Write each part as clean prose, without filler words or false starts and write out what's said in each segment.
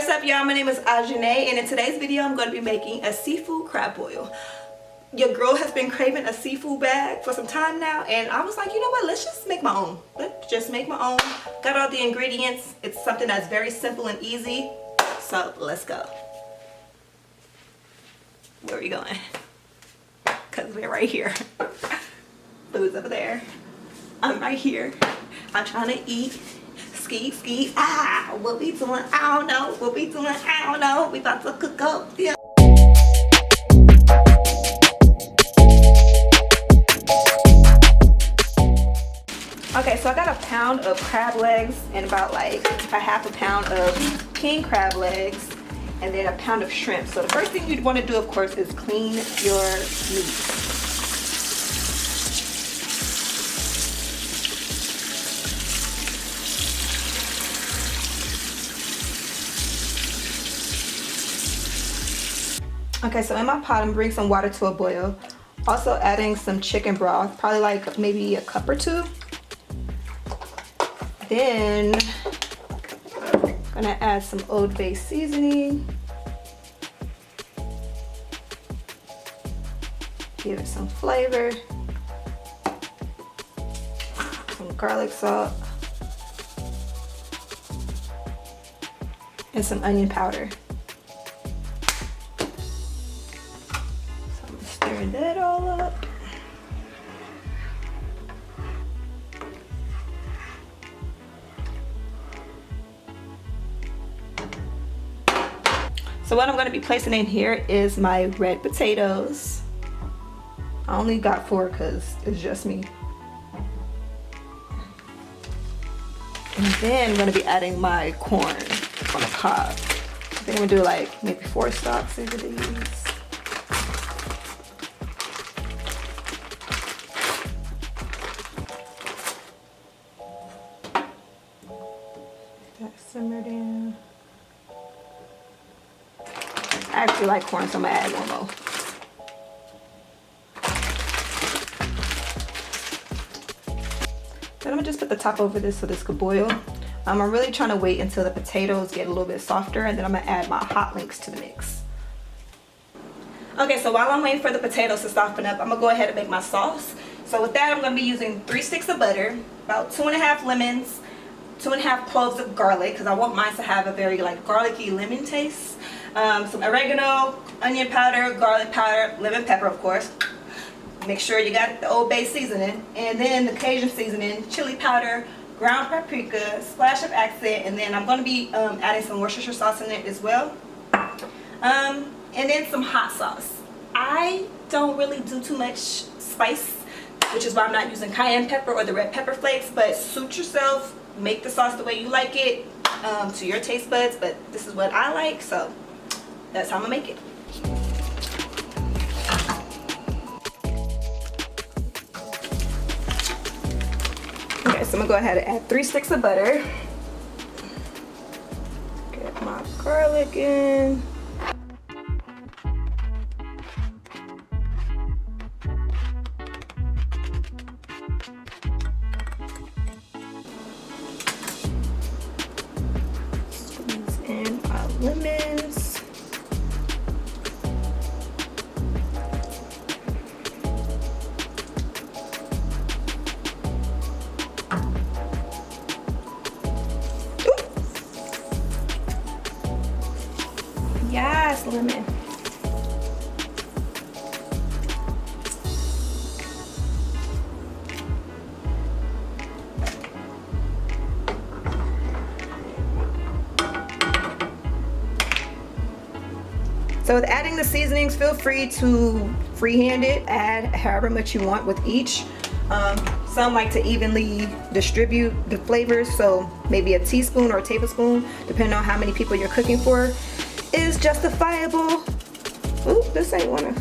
What's up, y'all? My name is Ahjinae, and in today's video I'm going to be making a seafood crab boil. Your girl has been craving a seafood bag for some time now, and I was like, you know what, let's just make my own. Let's just make my own. Got all the ingredients. It's something that's very simple and easy, so let's go. Where are we going? Because we're right here. Food's over there. I'm right here. I'm trying to eat. Ski, what we doing? I don't know. What we doing? I don't know. We about to cook up. Yeah. Okay, so I got a pound of crab legs and about like a half a pound of king crab legs and then a pound of shrimp. So the first thing you'd want to do, of course, is clean your meat. Okay, so in my pot, I'm bringing some water to a boil. Also adding some chicken broth, probably like maybe a cup or two. Then I'm gonna add some Old Bay seasoning. Give it some flavor. Some garlic salt. And some onion powder. Stir that all up. So what I'm going to be placing in here is my red potatoes. I only got 4 because it's just me. And then I'm going to be adding my corn on the cob. I think I'm going to do like maybe 4 stalks of these. That simmer down. I actually like corn, so I'm gonna add one more. Then I'm gonna just put the top over this so this could boil. I'm really trying to wait until the potatoes get a little bit softer, and then I'm gonna add my hot links to the mix. Okay, so while I'm waiting for the potatoes to soften up, I'm gonna go ahead and make my sauce. So with that, I'm gonna be using 3 sticks of butter, about 2½ lemons, 2½ cloves of garlic, because I want mine to have a very like garlicky lemon taste. Some oregano, onion powder, garlic powder, lemon pepper, of course. Make sure you got the Old Bay seasoning, and then the Cajun seasoning, chili powder, ground paprika, splash of accent, and then I'm going to be adding some Worcestershire sauce in it as well. And then some hot sauce. I don't really do too much spice, which is why I'm not using cayenne pepper or the red pepper flakes, but suit yourself. Make the sauce the way you like it, to your taste buds, but this is what I like, so that's how I'm gonna make it. Okay, so I'm gonna go ahead and add 3 sticks of butter. Get my garlic in. And my lemons. Yes, lemon. So with adding the seasonings, feel free to freehand it, add however much you want with each. Some like to evenly distribute the flavors, so maybe a teaspoon or a tablespoon, depending on how many people you're cooking for, is justifiable. Ooh, this ain't one.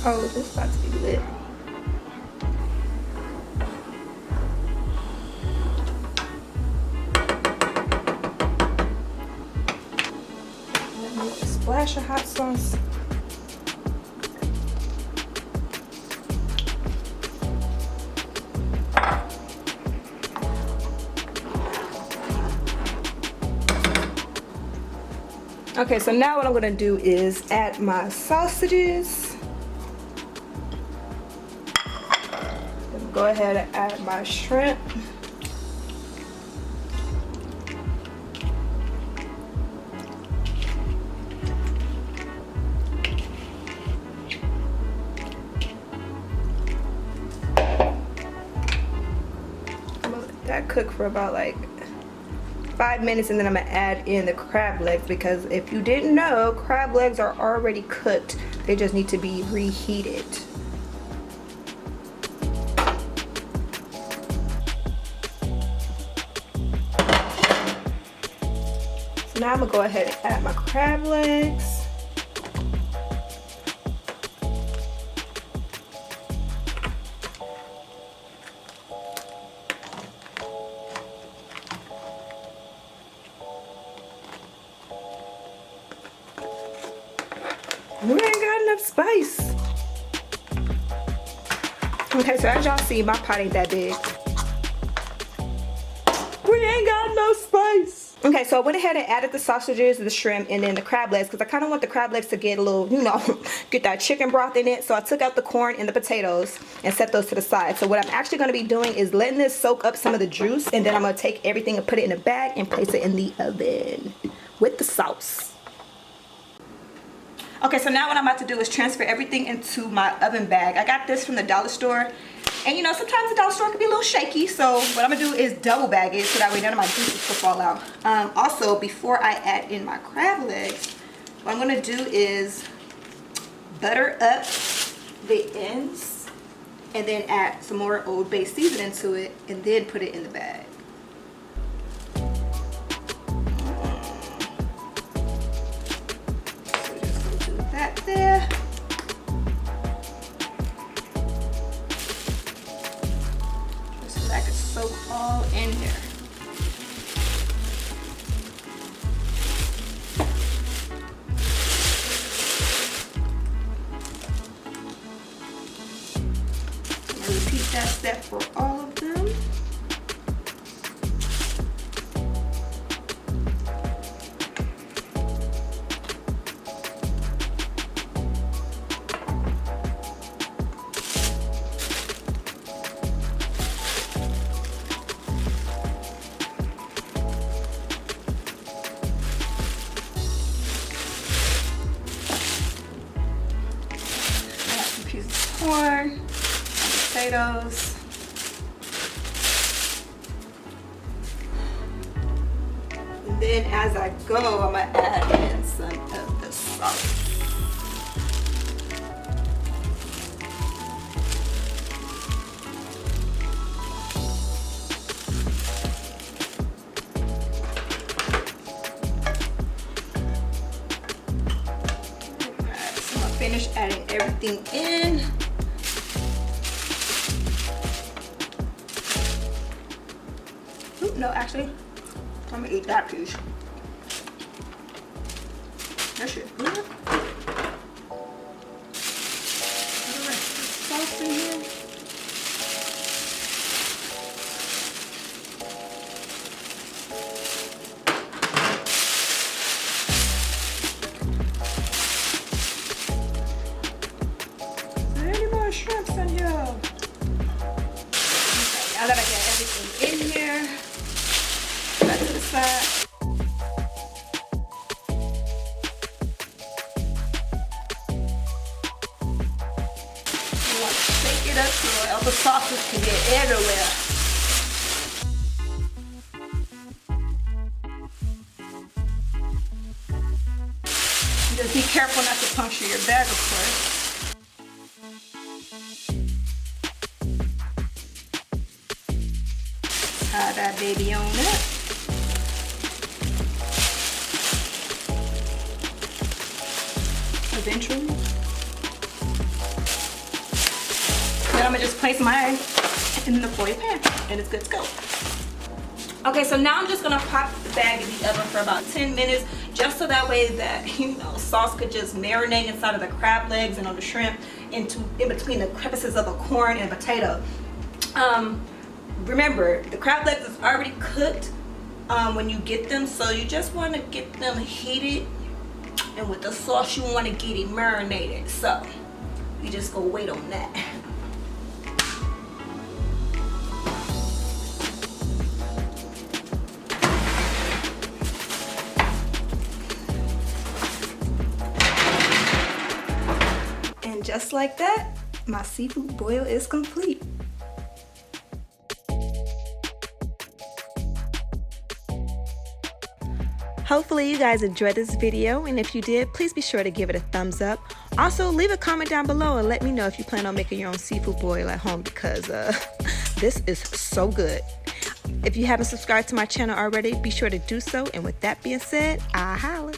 Oh, this is about to be lit. A splash of hot sauce. Okay, so now what I'm gonna do is add my sausages. Go ahead and add my shrimp. That cook for about like 5 minutes, and then I'm gonna add in the crab legs, because if you didn't know, crab legs are already cooked. They just need to be reheated. So now I'm gonna go ahead and add my crab legs. We ain't got enough spice. Okay, so as y'all see, my pot ain't that big. We ain't got no spice. Okay, so I went ahead and added the sausages, the shrimp, and then the crab legs, because I kind of want the crab legs to get a little, you know, get that chicken broth in it. So I took out the corn and the potatoes and set those to the side. So what I'm actually going to be doing is letting this soak up some of the juice, and then I'm going to take everything and put it in a bag and place it in the oven with the sauce. Okay, so now what I'm about to do is transfer everything into my oven bag. I got this from the dollar store. And you know, sometimes the dollar store can be a little shaky. So what I'm gonna do is double bag it so that way none of my juices will fall out. Also, before I add in my crab legs, what I'm gonna do is butter up the ends and then add some more Old Bay seasoning to it and then put it in the bag. There. Just so that I can soak all in there. I'm gonna repeat that step for all of them. Corn, potatoes, and then as I go, I'm gonna add in some of the sauce. So I'm gonna finish adding everything in. No, actually, I'm gonna eat that piece. That shit good. Sauce in here. Is there any more shrimps in here? Okay, now that I get everything in here, back to the side. You want to shake it up so all the sauces can get everywhere. Just be careful not to puncture your bag, of course. Tie that baby on up. Eventually. Then I'm gonna just place mine in the foil pan and it's good to go. Okay, so now I'm just gonna pop the bag in the oven for about 10 minutes, just so that way that, you know, sauce could just marinate inside of the crab legs and on the shrimp, in between the crevices of the corn and potato. Remember, the crab legs is already cooked when you get them, so you just want to get them heated, and with the sauce you want to get it marinated. So you just go wait on that. And just like that, my seafood boil is complete. Hopefully you guys enjoyed this video, and if you did, please be sure to give it a thumbs up. Also, leave a comment down below and let me know if you plan on making your own seafood boil at home, because this is so good. If you haven't subscribed to my channel already, be sure to do so. And with that being said, I holla.